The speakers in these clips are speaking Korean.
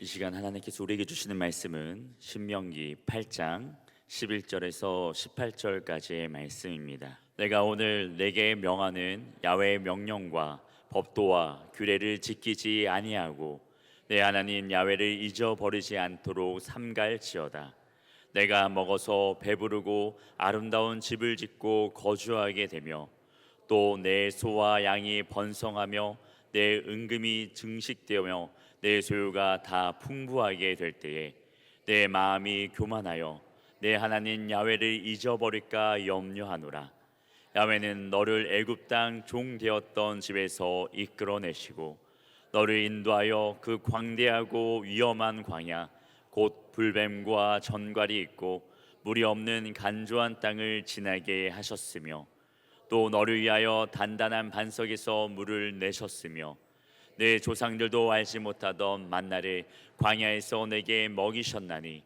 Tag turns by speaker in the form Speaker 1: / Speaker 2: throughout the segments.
Speaker 1: 이 시간 하나님께서 우리에게 주시는 말씀은 신명기 8장 11절에서 18절까지의 말씀입니다. 내가 오늘 내게 명하는 야훼의 명령과 법도와 규례를 지키지 아니하고 내 하나님 야훼를 잊어버리지 않도록 삼갈지어다. 내가 먹어서 배부르고 아름다운 집을 짓고 거주하게 되며 또 내 소와 양이 번성하며 내 은금이 증식되며 내 소유가 다 풍부하게 될 때에 내 마음이 교만하여 내 하나님 야훼를 잊어버릴까 염려하노라. 야훼는 너를 애굽 땅 종 되었던 집에서 이끌어내시고 너를 인도하여 그 광대하고 위험한 광야 곧 불뱀과 전갈이 있고 물이 없는 간조한 땅을 지나게 하셨으며 또 너를 위하여 단단한 반석에서 물을 내셨으며 내 조상들도 알지 못하던 만나를 광야에서 내게 먹이셨나니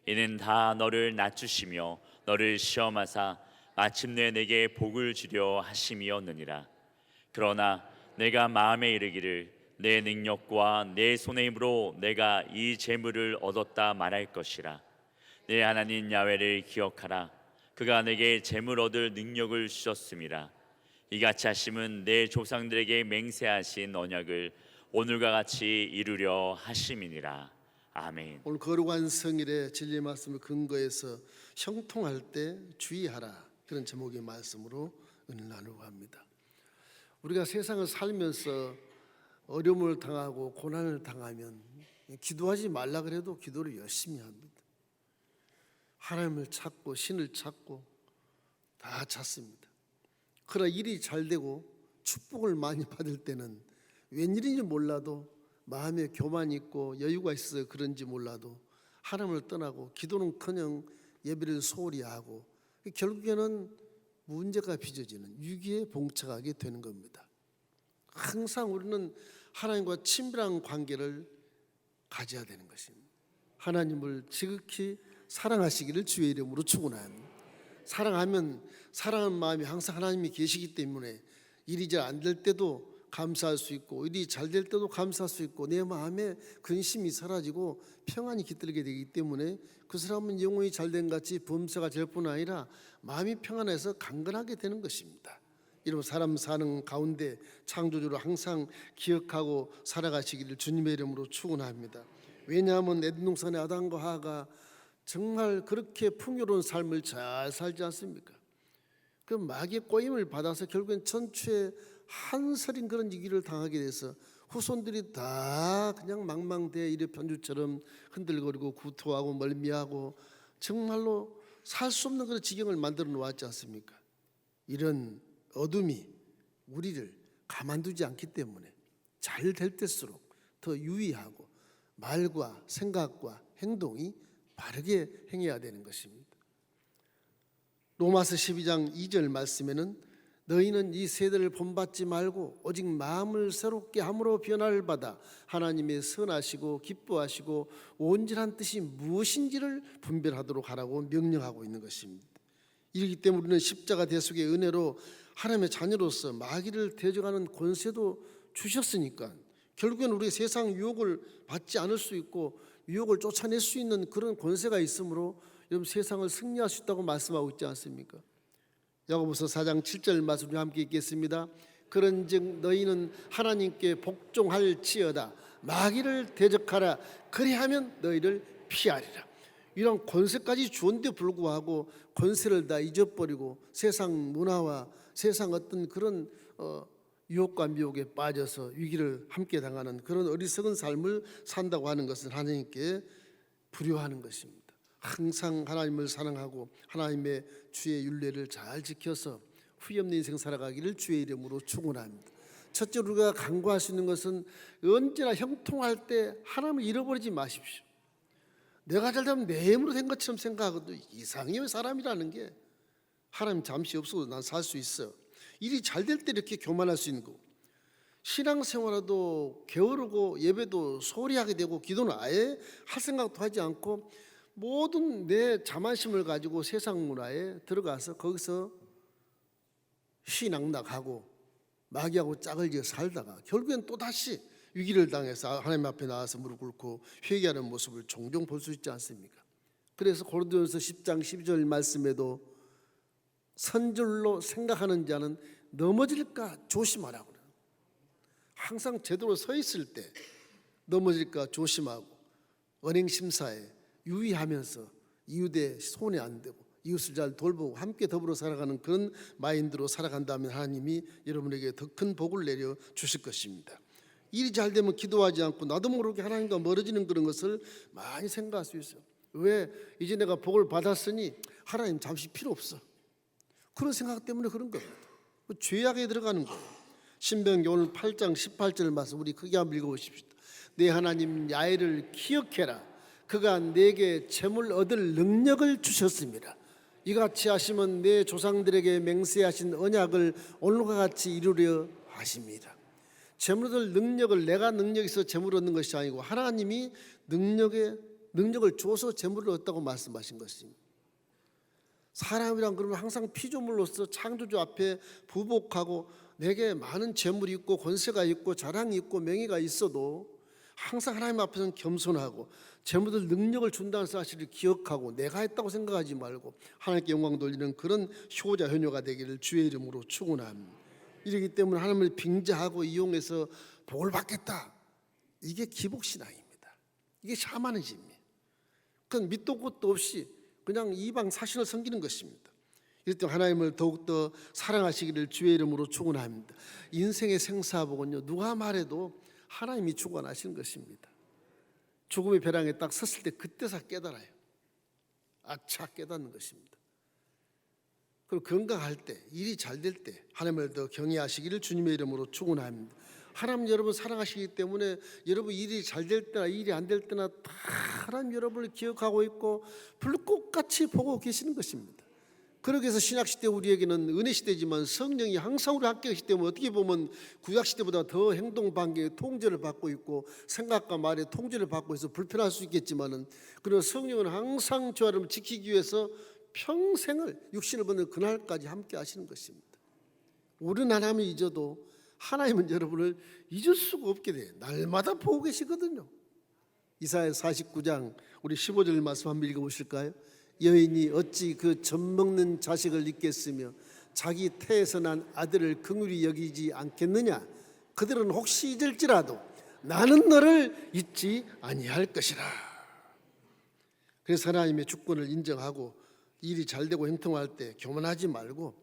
Speaker 1: 이는 다 너를 낮추시며 너를 시험하사 마침내 내게 복을 주려 하심이었느니라. 그러나 내가 마음에 이르기를 내 능력과 내 손의 힘으로 내가 이 재물을 얻었다 말할 것이라. 내 하나님 야훼를 기억하라. 그가 내게 재물 얻을 능력을 주셨음이라. 이같이 하심은 내 조상들에게 맹세하신 언약을 오늘과 같이 이루려 하심이니라. 아멘.
Speaker 2: 오늘 거룩한 성일의 진리의 말씀을 근거해서 형통할 때 주의하라, 그런 제목의 말씀으로 은혜를 나누고 합니다. 우리가 세상을 살면서 어려움을 당하고 고난을 당하면 기도하지 말라 그래도 기도를 열심히 합니다. 하나님을 찾고 신을 찾고 다 찾습니다. 그러나 일이 잘 되고 축복을 많이 받을 때는 웬일인지 몰라도 마음에 교만이 있고 여유가 있어서 그런지 몰라도 하나님을 떠나고 기도는커녕 예배를 소홀히 하고 결국에는 문제가 빚어지는 위기에 봉착하게 되는 겁니다. 항상 우리는 하나님과 친밀한 관계를 가져야 되는 것입니다. 하나님을 지극히 사랑하시기를 주의 이름으로 축원합니다. 사랑하면 사랑하는 마음이 항상 하나님이 계시기 때문에 일이 잘 안 될 때도 감사할 수 있고 일이 잘 될 때도 감사할 수 있고 내 마음에 근심이 사라지고 평안이 깃들게 되기 때문에 그 사람은 영혼이 잘된 같이 범사가 될 뿐 아니라 마음이 평안해서 강건하게 되는 것입니다. 이런 사람 사는 가운데 창조주를 항상 기억하고 살아가시기를 주님의 이름으로 축원합니다. 왜냐하면 에덴 동산의 아담과 하와가 정말 그렇게 풍요로운 삶을 잘 살지 않습니까? 그 마귀의 꼬임을 받아서 결국엔 천추의 한설인 그런 위기를 당하게 돼서 후손들이 다 그냥 망망대해 이래 편주처럼 흔들거리고 구토하고 멀미하고 정말로 살 수 없는 그런 지경을 만들어 놓았지 않습니까? 이런 어둠이 우리를 가만두지 않기 때문에 잘 될 때일수록 더 유의하고 말과 생각과 행동이 바르게 행해야 되는 것입니다. 로마서 12장 2절 말씀에는 너희는 이 세대를 본받지 말고 오직 마음을 새롭게 함으로 변화를 받아 하나님의 선하시고 기뻐하시고 온전한 뜻이 무엇인지를 분별하도록 하라고 명령하고 있는 것입니다. 이렇기 때문에 우리는 십자가 대속의 은혜로 하나님의 자녀로서 마귀를 대적하는 권세도 주셨으니까 결국엔 우리 세상 유혹을 받지 않을 수 있고 유혹을 쫓아낼 수 있는 그런 권세가 있으므로 여러분 세상을 승리할 수 있다고 말씀하고 있지 않습니까? 야고보서 4장 7절 말씀 함께 읽겠습니다. 그런즉 너희는 하나님께 복종할지어다 마귀를 대적하라 그리하면 너희를 피하리라. 이런 권세까지 주었는데 불구하고 권세를 다 잊어버리고 세상 문화와 세상 어떤 그런 유혹과 미혹에 빠져서 위기를 함께 당하는 그런 어리석은 삶을 산다고 하는 것은 하나님께 불효하는 것입니다. 항상 하나님을 사랑하고 하나님의 주의 율례를 잘 지켜서 후회 없는 인생 살아가기를 주의 이름으로 축원합니다. 첫째 우리가 간구할 수 있는 것은 언제나 형통할 때 하나님을 잃어버리지 마십시오. 내가 잘 되면 내 힘으로 된 것처럼 생각하고도 이상해요. 사람이라는 게 하나님 잠시 없어도 난 살 수 있어. 일이 잘 될 때 이렇게 교만할 수 있는 거고 신앙생활도 게으르고 예배도 소홀히 하게 되고 기도는 아예 할 생각도 하지 않고 모든 내 자만심을 가지고 세상 문화에 들어가서 거기서 희낙낙하고 마귀하고 짝을 지어 살다가 결국엔 또다시 위기를 당해서 하나님 앞에 나와서 무릎 꿇고 회개하는 모습을 종종 볼 수 있지 않습니까? 그래서 고린도전서 10장 12절 말씀에도 선줄로 생각하는 자는 넘어질까 조심하라고 그래요. 항상 제대로 서 있을 때 넘어질까 조심하고 언행 심사에 유의하면서 이웃의 손해 안 되고 이웃을 잘 돌보고 함께 더불어 살아가는 그런 마인드로 살아간다면 하나님이 여러분에게 더 큰 복을 내려 주실 것입니다. 일이 잘 되면 기도하지 않고 나도 모르게 하나님과 멀어지는 그런 것을 많이 생각할 수 있어요. 왜? 이제 내가 복을 받았으니 하나님 잠시 필요 없어. 그런 생각 때문에 그런 겁니다. 죄악에 들어가는 거예요. 신명기 오늘 8장 18절 말씀 우리 크게 한번 읽어보십시오. 내 하나님 야훼를 기억해라. 그가 내게 재물 얻을 능력을 주셨습니다. 이같이 하시면 내 조상들에게 맹세하신 언약을 오늘과 같이 이루려 하십니다. 재물 얻을 능력을 내가 능력이 있어 재물 얻는 것이 아니고 하나님이 능력을 줘서 재물을 얻다고 말씀하신 것입니다. 사람이란 그러면 항상 피조물로서 창조주 앞에 부복하고 내게 많은 재물이 있고 권세가 있고 자랑이 있고 명예가 있어도 항상 하나님 앞에서는 겸손하고 재물들 능력을 준다는 사실을 기억하고 내가 했다고 생각하지 말고 하나님께 영광 돌리는 그런 효자 효녀가 되기를 주의 이름으로 축원합니다. 이러기 때문에 하나님을 빙자하고 이용해서 복을 받겠다. 이게 기복신앙입니다. 이게 샤머니즘이에요. 그건 밑도 끝도 없이 그냥 이방 사신을 섬기는 것입니다. 이럴 때 하나님을 더욱더 사랑하시기를 주의 이름으로 축원합니다. 인생의 생사복은요 누가 말해도 하나님이 주관하시는 것입니다. 죽음의 벼랑에 딱 섰을 때 그때서 깨달아요. 아차 깨닫는 것입니다. 그리고 건강할 때 일이 잘 될 때 하나님을 더 경외하시기를 주님의 이름으로 축원합니다. 하나님 여러분 사랑하시기 때문에 여러분 일이 잘 될 때나 일이 안 될 때나 다 하나님 여러분을 기억하고 있고 불꽃같이 보고 계시는 것입니다. 그러기 위해서 신약시대 우리에게는 은혜시대지만 성령이 항상 우리 함께 계시기 때문에 어떻게 보면 구약시대보다 더 행동 반경의 통제를 받고 있고 생각과 말의 통제를 받고 있어 불편할 수 있겠지만은 그런 성령은 항상 저 여러분을 지키기 위해서 평생을 육신을 벗는 그날까지 함께 하시는 것입니다. 우리는 하나님을 잊어도 하나님은 여러분을 잊을 수가 없게 돼요. 날마다 보고 계시거든요. 이사야 49장 우리 15절 말씀 한번 읽어보실까요? 여인이 어찌 그 젖먹는 자식을 잊겠으며 자기 태에서 난 아들을 긍휼히 여기지 않겠느냐. 그들은 혹시 잊을지라도 나는 너를 잊지 아니할 것이라. 그래서 하나님의 주권을 인정하고 일이 잘 되고 형통할 때 교만하지 말고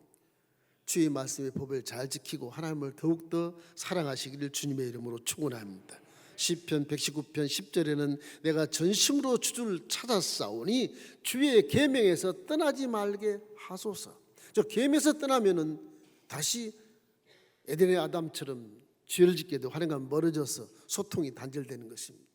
Speaker 2: 주의 말씀의 법을 잘 지키고 하나님을 더욱더 사랑하시기를 주님의 이름으로 축원합니다. 시편 119편 10절에는 내가 전심으로 주를 찾았사오니 주의 계명에서 떠나지 말게 하소서. 저 계명에서 떠나면은 다시 에덴의 아담처럼 죄를 짓게 되고 하나님과 멀어져서 소통이 단절되는 것입니다.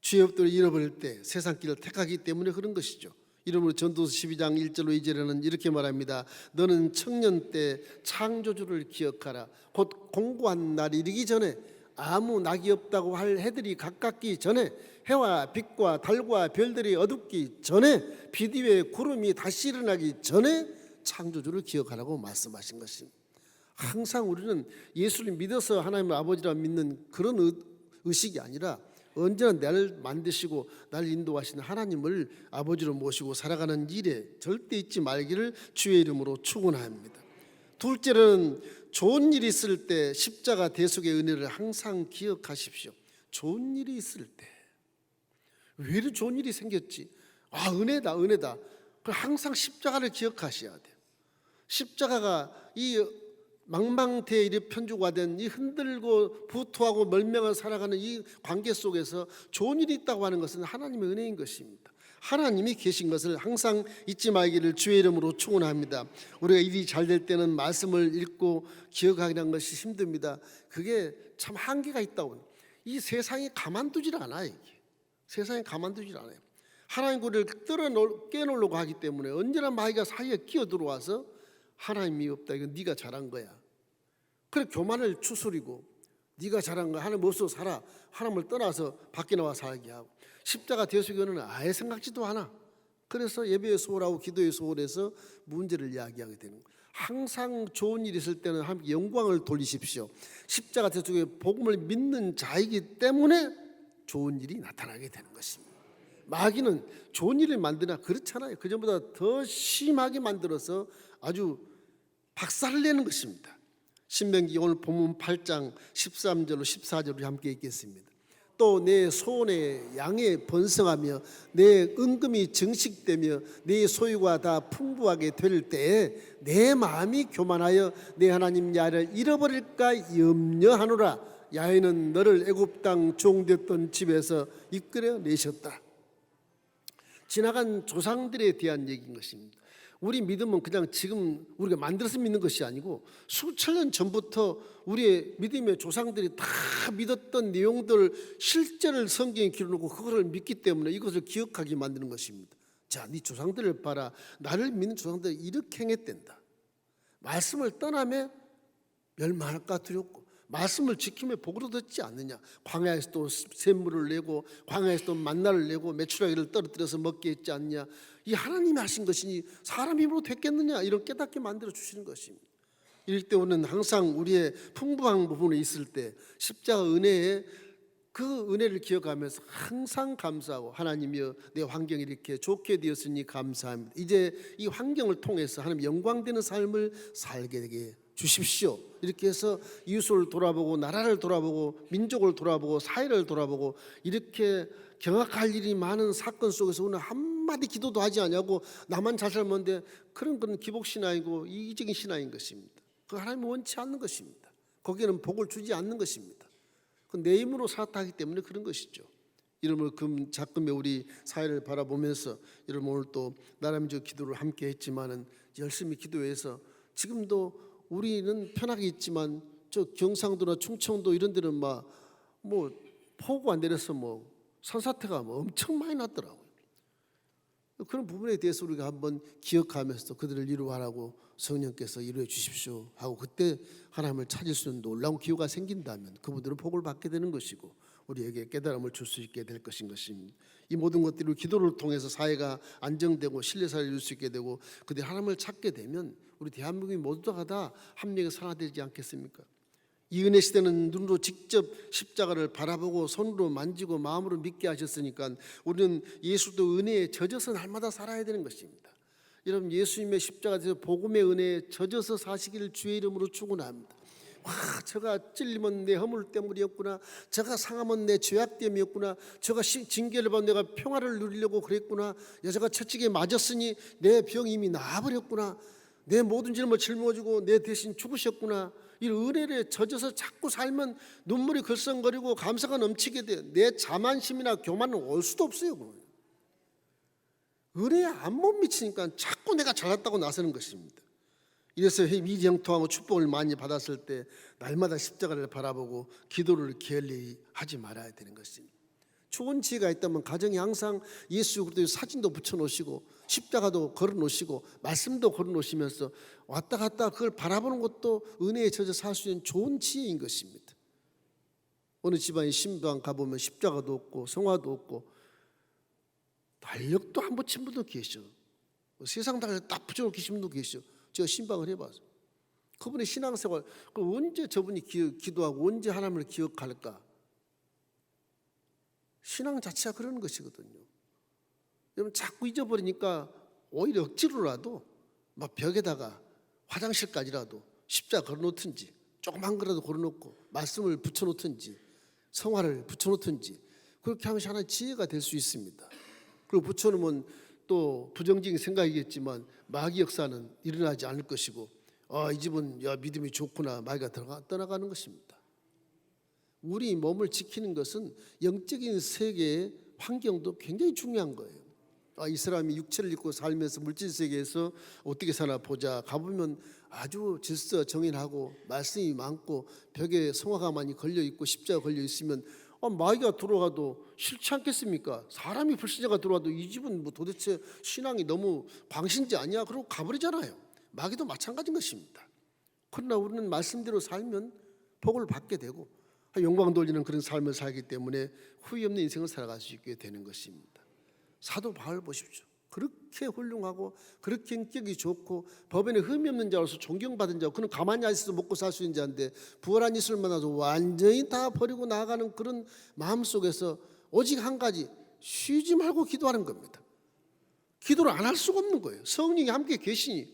Speaker 2: 주의 법도를 잃어버릴 때 세상 길을 택하기 때문에 그런 것이죠. 이러므로 전도서 12장 1절로 2절에는 이렇게 말합니다. 너는 청년 때 창조주를 기억하라. 곧 공고한 날이 이르기 전에 아무 낙이 없다고 할 해들이 가깝기 전에 해와 빛과 달과 별들이 어둡기 전에 빛 위에 구름이 다시 일어나기 전에 창조주를 기억하라고 말씀하신 것입니다. 항상 우리는 예수를 믿어서 하나님을 아버지라 믿는 그런 의식이 아니라 언제나 나를 만드시고 나를 인도하시는 하나님을 아버지로 모시고 살아가는 일에 절대 잊지 말기를 주의 이름으로 축원합니다. 둘째는 좋은 일이 있을 때 십자가 대속의 은혜를 항상 기억하십시오. 좋은 일이 있을 때 왜 이렇게 좋은 일이 생겼지? 아 은혜다 은혜다. 항상 십자가를 기억하셔야 돼요. 십자가가 이 망망대해 이리 편주가된 이 흔들고 부투하고 멀명을 살아가는 이 관계 속에서 좋은 일이 있다고 하는 것은 하나님의 은혜인 것입니다. 하나님이 계신 것을 항상 잊지 말기를 주의 이름으로 축원합니다. 우리가 일이 잘 될 때는 말씀을 읽고 기억하기라는 것이 힘듭니다. 그게 참 한계가 있다고. 이 세상이 가만두질 않아요. 이게. 세상이 가만두질 않아요. 하나님 우리를 깨놓으려고 하기 때문에 언제나 마귀가 사이에 끼어들어와서 하나님이 없다. 이건 네가 잘한 거야. 그래 교만을 추스리고 네가 잘한 거야. 하나님 없어서 살아. 하나님을 떠나서 밖에 나와 살게 하고 십자가 대속에는 아예 생각지도 않아. 그래서 예배의 소홀하고 기도의 소홀해서 문제를 이야기하게 되는 거야. 항상 좋은 일이 있을 때는 하나님께 영광을 돌리십시오. 십자가 대속의 복음을 믿는 자이기 때문에 좋은 일이 나타나게 되는 것입니다. 마귀는 좋은 일을 만드나 그렇잖아요. 그전보다 더 심하게 만들어서 아주 박살을 내는 것입니다. 신명기 오늘 본문 8장 13절로 14절로 함께 읽겠습니다. 또 내 소원의 양에 번성하며 내 은금이 증식되며 내 소유가 다 풍부하게 될 때에 내 마음이 교만하여 내 하나님 야를 잃어버릴까 염려하노라. 야훼는 너를 애굽 땅 종되었던 집에서 이끌어 내셨다. 지나간 조상들에 대한 얘기인 것입니다. 우리 믿음은 그냥 지금 우리가 만들어서 믿는 것이 아니고 수천 년 전부터 우리의 믿음의 조상들이 다 믿었던 내용들 실제를 성경에 기록하고 그것을 믿기 때문에 이것을 기억하게 만드는 것입니다. 자, 네 조상들을 봐라. 나를 믿는 조상들이 이렇게 행했댄다. 말씀을 떠나며 멸망할까 두렵고 말씀을 지키며 복을 얻었지 않느냐. 광야에서도 샘물을 내고 광야에서도 만나를 내고 메추라기를 떨어뜨려서 먹게 했지 않느냐. 이 하나님이 하신 것이니 사람 힘으로 됐겠느냐. 이런 깨닫게 만들어 주시는 것입니다. 이럴 때 우리는 항상 우리의 풍부한 부분에 있을 때 십자가 은혜에 그 은혜를 기억하면서 항상 감사하고 하나님이여 내 환경이 이렇게 좋게 되었으니 감사합니다. 이제 이 환경을 통해서 하나님 영광되는 삶을 살게 되게 주십시오. 이렇게 해서 이웃을 돌아보고 나라를 돌아보고 민족을 돌아보고 사회를 돌아보고 이렇게 경악할 일이 많은 사건 속에서 오늘 한마디 기도도 하지 않냐고 나만 잘 살면데 그런 기복신앙이고 이기적인 신앙인 것입니다. 그 하나님이 원치 않는 것입니다. 거기에는 복을 주지 않는 것입니다. 그 내 힘으로 살았기 때문에 그런 것이죠. 이름을 작금의 우리 사회를 바라보면서 여러분 오늘 또 나라민족 기도를 함께 했지만은 열심히 기도해서 지금도 우리는 편하게 있지만 저 경상도나 충청도 이런 데는 뭐 폭우가 내려서 뭐 산사태가 엄청 많이 났더라고요. 그런 부분에 대해서 우리가 한번 기억하면서 그들을 이루하라고 성령께서 이루어 주십시오 하고 그때 하나님을 찾을 수 있는 놀라운 기회가 생긴다면 그분들은 복을 받게 되는 것이고 우리에게 깨달음을 줄 수 있게 될 것인 것입니다. 이 모든 것들을 기도를 통해서 사회가 안정되고 신뢰사를 이룰 수 있게 되고 그들 하나님을 찾게 되면 우리 대한민국이 모두가 다 합력에 산화되지 않겠습니까? 이 은혜 시대는 눈으로 직접 십자가를 바라보고 손으로 만지고 마음으로 믿게 하셨으니까 우리는 예수도 은혜에 젖어서 날마다 살아야 되는 것입니다. 여러분 예수님의 십자가에서 복음의 은혜에 젖어서 사시기를 주의 이름으로 축원합니다. 와, 저가 찔리면 내 허물 때문이었구나. 저가 상하면 내 죄악 때문이었구나. 저가 징계를 받아 내가 평화를 누리려고 그랬구나. 저가 채찍에 맞았으니 내 병이 이미 나아버렸구나. 내 모든 질문을 짊어지고 내 대신 죽으셨구나. 이 은혜에 젖어서 자꾸 살면 눈물이 글썽거리고 감사가 넘치게 돼. 내 자만심이나 교만은 올 수도 없어요. 은혜에 안 못 미치니까 자꾸 내가 잘났다고 나서는 것입니다. 이래서 위정통하고 축복을 많이 받았을 때 날마다 십자가를 바라보고 기도를 게을리 하지 말아야 되는 것입니다. 좋은 지혜가 있다면 가정에 항상 예수 그리스도의 사진도 붙여놓으시고 십자가도 걸어놓으시고 말씀도 걸어놓으시면서 왔다 갔다 그걸 바라보는 것도 은혜에 젖어 살 수 있는 좋은 지혜인 것입니다. 어느 집안에 신방 가보면 십자가도 없고 성화도 없고 달력도 안 붙인 분도 계셔. 세상 달력 딱 붙여놓고 계신 분도 계셔. 제가 신방을 해봐서 그분의 신앙생활 언제 저분이 기도하고 언제 하나님을 기억할까? 신앙 자체가 그런 것이거든요. 여러분 자꾸 잊어버리니까 오히려 억지로라도 막 벽에다가 화장실까지라도 십자가 걸어놓든지 조그만 거라도 걸어놓고 말씀을 붙여놓든지 성화를 붙여놓든지 그렇게 하면 하나의 지혜가 될 수 있습니다. 그리고 붙여놓으면 또 부정적인 생각이겠지만 마귀 역사는 일어나지 않을 것이고 이 집은 믿음이 좋구나 마귀가 떠나가는 것입니다. 우리 몸을 지키는 것은 영적인 세계의 환경도 굉장히 중요한 거예요. 이 사람이 육체를 입고 살면서 물질 세계에서 어떻게 사나 보자 가보면 아주 질서 정연하고 말씀이 많고 벽에 성화가 많이 걸려 있고 십자가 걸려 있으면 마귀가 들어가도 싫지 않겠습니까? 사람이 불신자가 들어와도 이 집은 도대체 신앙이 너무 광신자 아니야? 그러고 가버리잖아요. 마귀도 마찬가지인 것입니다. 그러나 우리는 말씀대로 살면 복을 받게 되고 영광 돌리는 그런 삶을 살기 때문에 후회 없는 인생을 살아갈 수 있게 되는 것입니다. 사도 바울 보십시오. 그렇게 훌륭하고 그렇게 성격이 좋고 법에는 흠이 없는 자로서 존경받은 자고 그는 가만히 앉아서 먹고 살 수 있는 자인데 부활한 예수를 만나서 완전히 다 버리고 나아가는 그런 마음속에서 오직 한 가지, 쉬지 말고 기도하는 겁니다. 기도를 안 할 수가 없는 거예요. 성령이 함께 계시니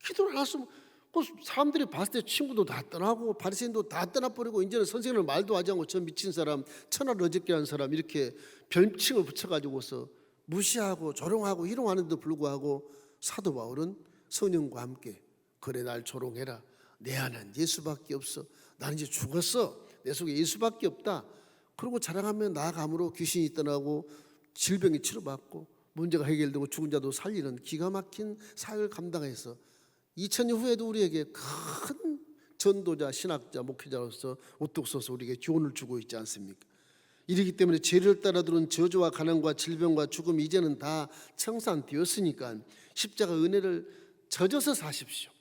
Speaker 2: 기도를 안 할 수 없는, 사람들이 봤을 때 친구도 다 떠나고 바리새인도 다 떠나버리고 이제는 선생님을 말도 하지 않고 저 미친 사람, 천하를 어저께 한 사람 이렇게 별칭을 붙여가지고서 무시하고 조롱하고 희롱하는데도 불구하고 사도 바울은 성령과 함께 그래 날 조롱해라. 내 안은 예수밖에 없어. 나는 이제 죽었어. 내 속에 예수밖에 없다. 그러고 자랑하며 나아감으로 귀신이 떠나고 질병이 치료받고 문제가 해결되고 죽은 자도 살리는 기가 막힌 사역을 감당해서 2000년 후에도 우리에게 큰 전도자, 신학자, 목회자로서 우뚝 서서 우리에게 교훈을 주고 있지 않습니까? 이러기 때문에 죄를 따라 들어온 저주와 가난과 질병과 죽음이 이제는 다 청산되었으니까 십자가 은혜를 젖어서 사십시오.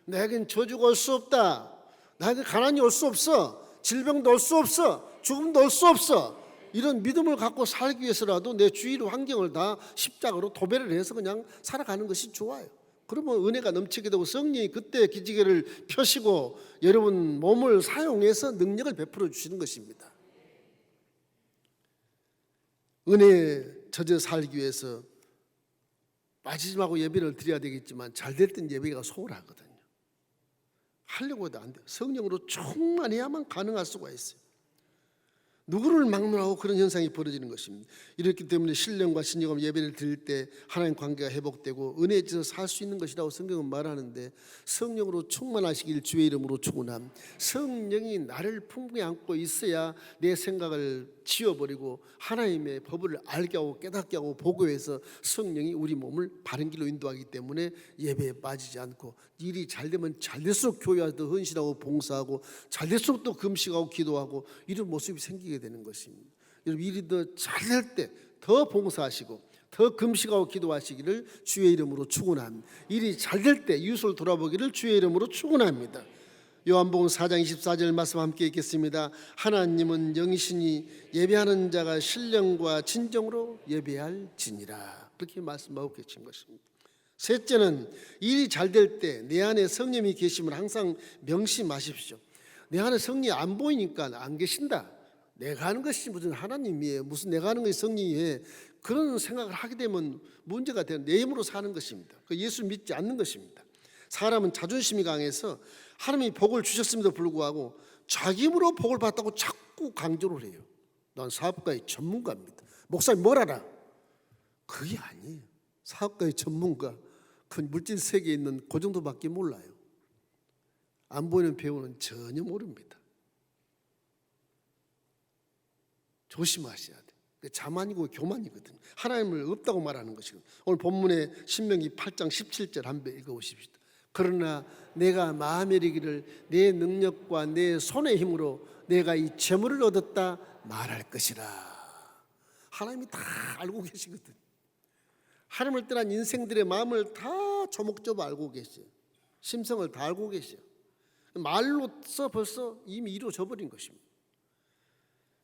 Speaker 2: 나에겐 저주가 올 수 없다. 나에게 가난이 올 수 없어. 질병도 올 수 없어. 죽음도 올 수 없어. 이런 믿음을 갖고 살기 위해서라도 내 주위의 환경을 다 십자가로 도배를 해서 그냥 살아가는 것이 좋아요. 그러면 은혜가 넘치게 되고 성령이 그때 기지개를 펴시고 여러분 몸을 사용해서 능력을 베풀어 주시는 것입니다. 은혜에 젖어 살기 위해서 빠지지 말고 예배를 드려야 되겠지만 잘될 땐 예배가 소홀하거든요. 하려고 해도 안 돼요. 성령으로 충만해야만 가능할 수가 있어요. 누구를 막론하고 그런 현상이 벌어지는 것입니다. 이렇기 때문에 신령과 신령함 예배를 드릴 때 하나님 관계가 회복되고 은혜에 젖어 살 수 있는 것이라고 성경은 말하는데 성령으로 충만하시길 주의 이름으로 축원함. 성령이 나를 품에 안고 있어야 내 생각을 지워버리고 하나님의 법을 알게 하고 깨닫게 하고 보고해서 성령이 우리 몸을 바른 길로 인도하기 때문에 예배에 빠지지 않고 일이 잘 되면 잘 될수록 교회에 더 헌신하고 봉사하고 잘 될수록 또 금식하고 기도하고 이런 모습이 생기게 되는 것입니다. 여러분 일이 더 잘 될 때 더 봉사하시고 더 금식하고 기도하시기를 주의 이름으로 축원합니다. 일이 잘 될 때 이웃을 돌아보기를 주의 이름으로 축원합니다. 요한복음 4장 24절 말씀 함께 읽겠습니다. 하나님은 영이시니 예배하는 자가 신령과 진정으로 예배할지니라. 그렇게 말씀하고 계신 것입니다. 셋째는 일이 잘 될 때 내 안에 성령이 계심을 항상 명심하십시오. 내 안에 성령이 안 보이니까 안 계신다. 내가 하는 것이 무슨 하나님이에요, 무슨 내가 하는 것이 성령이에요, 그런 생각을 하게 되면 문제가 되는 내 힘으로 사는 것입니다. 그 예수 믿지 않는 것입니다. 사람은 자존심이 강해서 하나님이 복을 주셨음에도 불구하고 자기 힘으로 복을 받았다고 자꾸 강조를 해요. 난 사업가의 전문가입니다. 목사님 뭘 알아? 그게 아니에요. 사업가의 전문가, 그 물질 세계에 있는 그 정도밖에 몰라요. 안 보이는 배우는 전혀 모릅니다. 조심하셔야 돼요. 자만이고 교만이거든요. 하나님을 없다고 말하는 것이거든요. 오늘 본문에 신명기 8장 17절 한번 읽어보십시오. 그러나 내가 마음에 이르기를 내 능력과 내 손의 힘으로 내가 이 재물을 얻었다 말할 것이라. 하나님이 다 알고 계시거든요. 하나님을 떠난 인생들의 마음을 다 조목조목 알고 계세요. 심성을 다 알고 계세요. 말로써 벌써 이미 이루어져 버린 것입니다.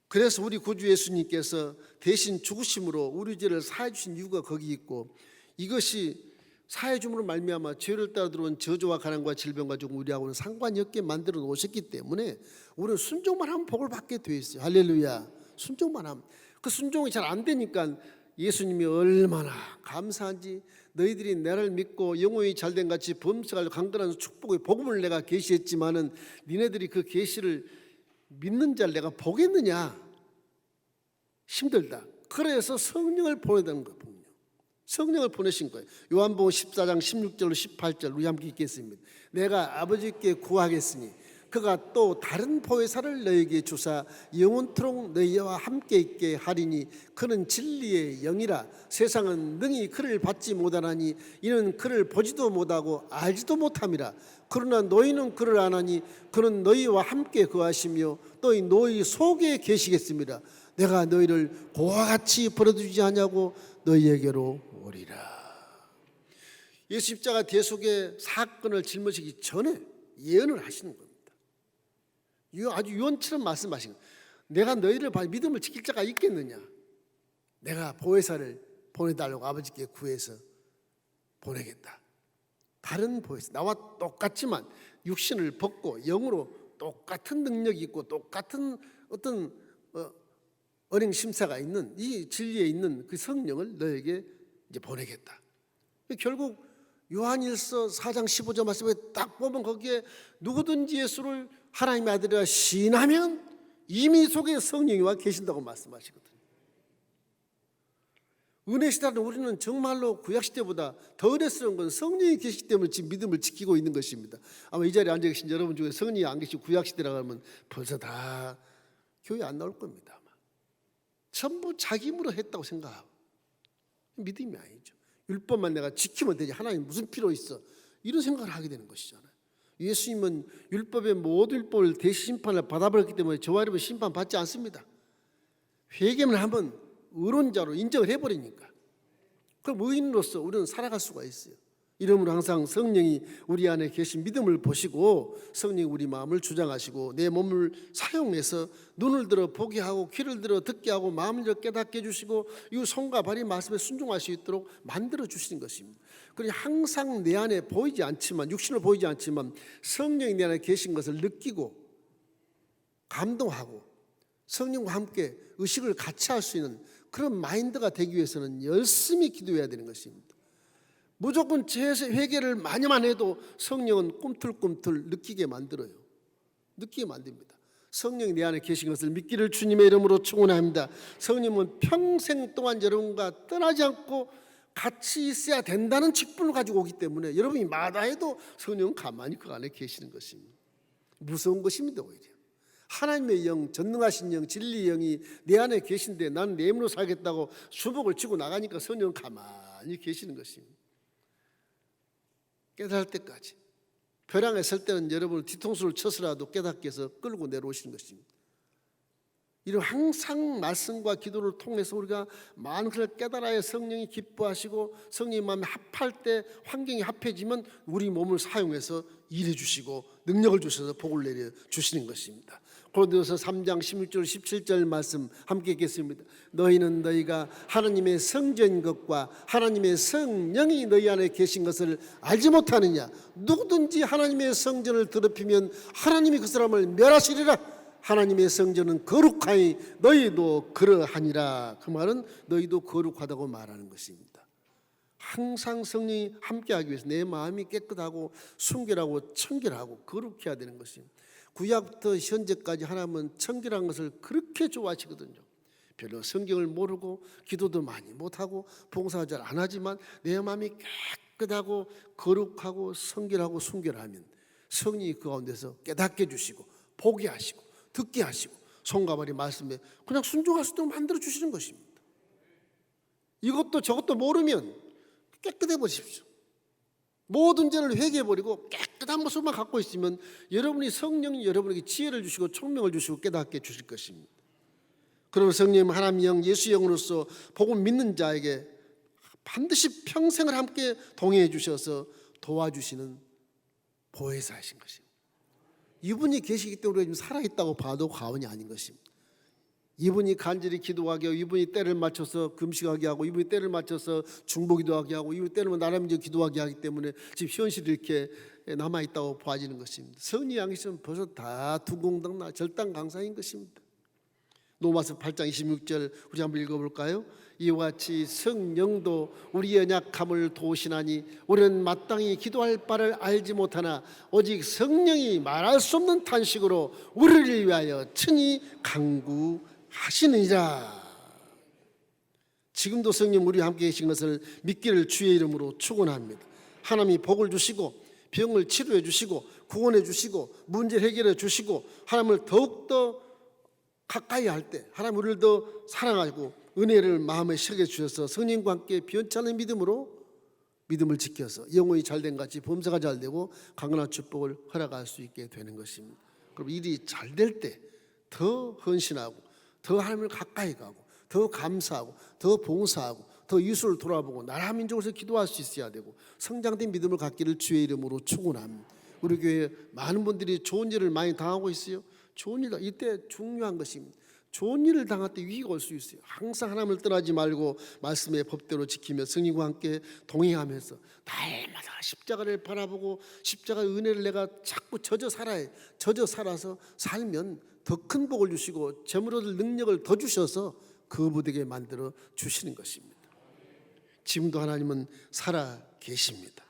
Speaker 2: 그래서 우리 구주 예수님께서 대신 죽으심으로 우리 죄를 사해 주신 이유가 거기 있고, 이것이 사해 줌으로 말미암아 죄를 따라 들어온 저주와 가난과 질병과 죽음 우리하고는 상관이 없게 만들어 놓으셨기 때문에 우리는 순종만 하면 복을 받게 되어 있어요. 할렐루야. 순종만 하면. 그 순종이 잘 안 되니까 예수님이 얼마나 감사한지, 너희들이 나를 믿고 영혼이 잘된 같이 범사가 강건한 축복의 복음을 내가 계시했지만은 니네들이 그 계시를 믿는 자를 내가 보겠느냐? 힘들다. 그래서 성령을 보내다는 거예요. 성령을 보내신 거예요. 요한복음 14장 16절로 18절 우리 함께 읽겠습니다. 내가 아버지께 구하겠으니 그가 또 다른 보혜사를 너희에게 주사 영원토록 너희와 함께 있게 하리니 그는 진리의 영이라. 세상은 능히 그를 받지 못하나니 이는 그를 보지도 못하고 알지도 못함이라. 그러나 너희는 그를 아나니 그는 너희와 함께 거하시며 또 너희 속에 계시겠습니다. 내가 너희를 고와 같이 버려두지 않냐고 너희에게로 오리라. 예수 십자가 대속의 사건을 짊어지기 전에 예언을 하시는 겁니다. 아주 유언처럼 말씀하신 거예요. 내가 너희를 믿음을 지킬 자가 있겠느냐? 내가 보혜사를 보내달라고 아버지께 구해서 보내겠다. 다른 보혜사, 나와 똑같지만 육신을 벗고 영으로 똑같은 능력이 있고 똑같은 어떤 언행 심사가 있는 이 진리에 있는 그 성령을 너에게 이제 보내겠다. 결국 요한일서 4장 15절 말씀에 딱 보면 거기에 누구든지 예수를 하나님의 아들이라 시인하면 이미 속에 성령이 와 계신다고 말씀하시거든요. 은혜 시대는 우리는 정말로 구약 시대보다 더 어려스러운 건 성령이 계시기 때문에 지금 믿음을 지키고 있는 것입니다. 아마 이 자리에 앉아 계신 여러분 중에 성령이 안 계시고 구약 시대라고 하면 벌써 다 교회 안 나올 겁니다. 아마. 전부 자기 힘으로 했다고 생각하고 믿음이 아니죠. 율법만 내가 지키면 되지 하나님 무슨 필요 있어 이런 생각을 하게 되는 것이잖아요. 예수님은 율법의 모든 율법을 대신 심판을 받아버렸기 때문에 저와 여러분 심판받지 않습니다. 회개만 하면 의론자로 인정을 해버리니까 그럼 의인으로서 우리는 살아갈 수가 있어요. 이러므로 항상 성령이 우리 안에 계신 믿음을 보시고 성령이 우리 마음을 주장하시고 내 몸을 사용해서 눈을 들어 보게 하고 귀를 들어 듣게 하고 마음을 들어 깨닫게 해주시고 이 손과 발이 말씀에 순종할 수 있도록 만들어 주시는 것입니다. 그러니 항상 내 안에 보이지 않지만 육신으로 보이지 않지만 성령이 내 안에 계신 것을 느끼고 감동하고 성령과 함께 의식을 같이 할 수 있는 그런 마인드가 되기 위해서는 열심히 기도해야 되는 것입니다. 무조건 죄에서 회개를 많이만 해도 성령은 꿈틀꿈틀 느끼게 만들어요. 느끼게 만듭니다. 성령이 내 안에 계신 것을 믿기를 주님의 이름으로 축원합니다. 성령은 평생 동안 여러분과 떠나지 않고 같이 있어야 된다는 직분을 가지고 오기 때문에 여러분이 마다해도 성령은 가만히 그 안에 계시는 것입니다. 무서운 것입니다. 오히려 하나님의 영, 전능하신 영, 진리의 영이 내 안에 계신데 나는 내 힘으로 살겠다고 수복을 치고 나가니까 성령은 가만히 계시는 것입니다. 깨달을 때까지 벼랑에 설 때는 여러분 뒤통수를 쳐서라도 깨닫게 해서 끌고 내려오시는 것입니다. 이런 항상 말씀과 기도를 통해서 우리가 많은 것을 깨달아야 성령이 기뻐하시고 성령이 마음에 합할 때 환경이 합해지면 우리 몸을 사용해서 일해 주시고 능력을 주셔서 복을 내려 주시는 것입니다. 고린도서 3장 16절 17절 말씀 함께 읽겠습니다. 너희는 너희가 하나님의 성전인 것과 하나님의 성령이 너희 안에 계신 것을 알지 못하느냐. 누구든지 하나님의 성전을 더럽히면 하나님이 그 사람을 멸하시리라. 하나님의 성전은 거룩하니 너희도 그러하니라. 그 말은 너희도 거룩하다고 말하는 것입니다. 항상 성령이 함께하기 위해서 내 마음이 깨끗하고 순결하고 청결하고 거룩해야 되는 것입니다. 구약부터 현재까지 하나님은 청결한 것을 그렇게 좋아하시거든요. 별로 성경을 모르고 기도도 많이 못하고 봉사를 잘 안 하지만 내 마음이 깨끗하고 거룩하고 성결하고 순결하면 성령이 그 가운데서 깨닫게 해주시고 보게 하시고 듣게 하시고 손과 발이 말씀에 그냥 순종할 수 있도록 만들어 주시는 것입니다. 이것도 저것도 모르면 깨끗해 보십시오. 모든 죄를 회개해버리고 깨끗한 모습만 갖고 있으면 여러분이 성령이 여러분에게 지혜를 주시고 총명을 주시고 깨닫게 주실 것입니다. 그러면 성령님 하나님 영 예수 영으로서 복음 믿는 자에게 반드시 평생을 함께 동행해 주셔서 도와주시는 보혜사이신 것입니다. 이분이 계시기 때문에 지금 살아있다고 봐도 과언이 아닌 것입니다. 이분이 간절히 기도하게 하고 이분이 때를 맞춰서 금식하게 하고 이분이 때를 맞춰서 중보기도하게 하고 이분이 때를 나름대로 기도하게 하기 때문에 지금 현실이 이렇게 남아있다고 봐지는 것입니다. 성령이 안 계시면 벌써 다 두공당나 절단강사인 것입니다. 로마서 8장 26절 우리 한번 읽어볼까요? 이와 같이 성령도 우리의 연약함을 도우시나니 우리는 마땅히 기도할 바를 알지 못하나 오직 성령이 말할 수 없는 탄식으로 우리를 위하여 친히 간구하시느니라. 지금도 성령 우리와 함께 계신 것을 믿기를 주의 이름으로 축원합니다. 하나님이 복을 주시고 병을 치료해 주시고 구원해 주시고 문제를 해결해 주시고 하나님을 더욱더 가까이 할 때 하나님 우리를 더 사랑하고 은혜를 마음에 새겨 주셔서 성령과 함께 변찮은 믿음을 지켜서 영혼이 잘된 같이 범사가 잘되고 강건한 축복을 허락할 수 있게 되는 것입니다. 그럼 일이 잘 될 때 더 헌신하고 더 하나님을 가까이 가고 더 감사하고 더 봉사하고 더 이웃을 돌아보고 나라 민족에서 기도할 수 있어야 되고 성장된 믿음을 갖기를 주의 이름으로 축원합니다. 우리 교회 많은 분들이 좋은 일을 많이 당하고 있어요. 좋은 일 이때 중요한 것입니다. 좋은 일을 당할 때 위기가 올 수 있어요. 항상 하나님을 떠나지 말고 말씀의 법대로 지키며 성령과 함께 동행하면서 날마다 십자가를 바라보고 십자가의 은혜를 내가 자꾸 젖어 살아야 젖어 살아서 살면 더 큰 복을 주시고 재물 얻을 능력을 더 주셔서 거부되게 만들어 주시는 것입니다. 지금도 하나님은 살아 계십니다.